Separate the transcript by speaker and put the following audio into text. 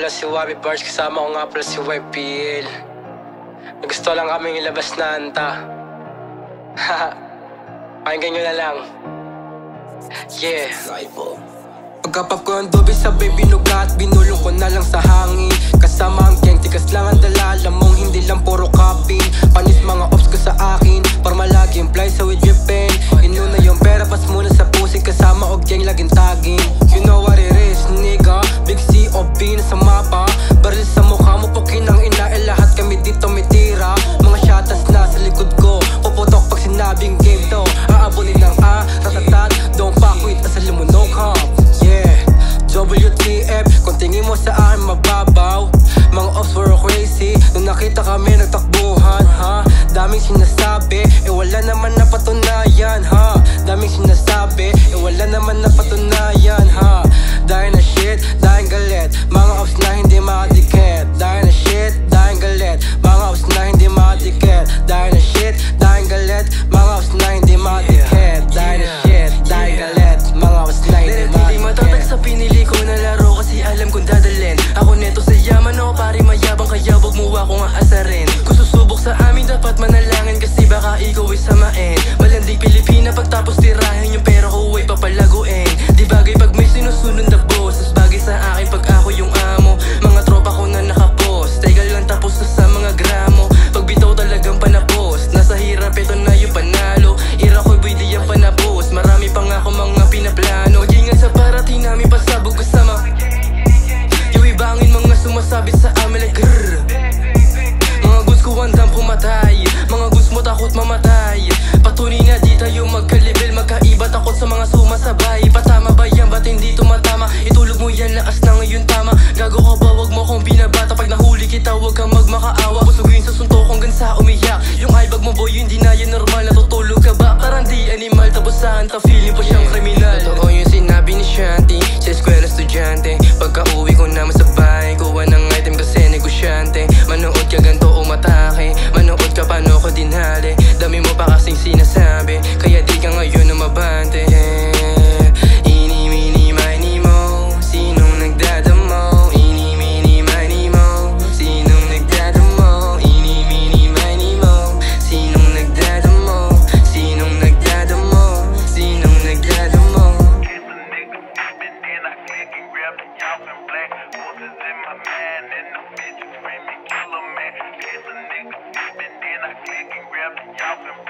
Speaker 1: pala si Wabi Bars, kasama ko nga pala si YPL. Gusto lang kaming ilabas na anta. Haha, pakinggan nyo na lang. Yeah. Pagkapap ko ang dobe sa baby nugat, binulong ko na lang sa hangin. Kasama ang gang, tigas lang ang dala, alam mong hindi lang puro copy. Panis mga ops ko sa akin, para malaging fly sa with pen. Inuna yung pera, pas muna sa pusi, kasama og gang laging taging. You know what it is, nigga, big C.O.B na sa mapa. Baril sa mukha mo, pukinang ina, lahat kami dito may tira. Mga shatas na sa likod ko, puputok pag sinabing game to. Aabunin ng ratatat, don't fuck with as a limunog, ha. WTF, kung tingin mo sa akin mababaw. Mga ops were crazy, nung nakita kami nagtakbuhan, ha. Daming sinasabi, wala naman na patunayan, ha. Daming sinasabi, wala naman na patunayan, ha. Dahil na shit, dahil galit, mga ops na hindi makadikit. Dahil na shit, dahil galit, mga ops na hindi makadikit. Dahil na shit, dahil galit, mga ops na hindi makadikit. Dahil na shit, dahil galit, mga ops na hindi makadikit. Hindi matatag sa pinili ko na laro kasi alam kong dadalhin. Ako neto sa yaman o pari mayabang, kaya wag mo ako nga asarin. Kung susubok sa amin dapat manalangin kasi baka ikaw ay samain. Malanding Pilipina pagtapos tirahin yung pera ko ay papalaguin. Di bagay pag may sinusunod na boss, mas bagay sa akin pag ako yung amo. Mga tropa ko na nakapost, teka lang tapos na sa mga gramo. Pag bitaw talagang panapos, nasa hirap ito na yung panalo. Ira ko'y pwede yung panapos, marami pa nga ako mga pinaplano. Gingan sa parating namin pasabog kasama yung ibangin mga sumasabit sa amin like grrr. Mga guns ko handang pumatay, mga guns mo takot mamatay. Patunay na di tayo magkalibel, magkaiba takot sa mga sumasabay. Patama ba yan, ba't hindi tumatama? Itulog mo yan, lakas na ngayon tama. Gago ka ba, wag mo kong binabata. Pag nahuli kita, wag kang magmakaawa. Busugin sa suntok hanggang sa umiyak. Yung eyebag mo boy, hindi na yan normal. Natutulog ka ba? Parang di animal. Tapos saan ta, feeling pa siyang kriminal. Totoo yung sinabi ni Shanti, sa eskwela estudyante. Pagka uwi ko naman sa bahay, kuha ng item kasi negosyante. Manood ka ganto umatake, manood ka paano ko dinhali. Dami mo pa kasing sinasabi, kaya di ka ngayon na mabante. Ini, mini, mini mo, sinong nagdadamo? Ini, mini, mini mo, sinong nagdadamo? Ini, mini, mini mo, sinong nagdadamo? Sinong nagdadamo? Sinong nagdadamo?
Speaker 2: Y'all can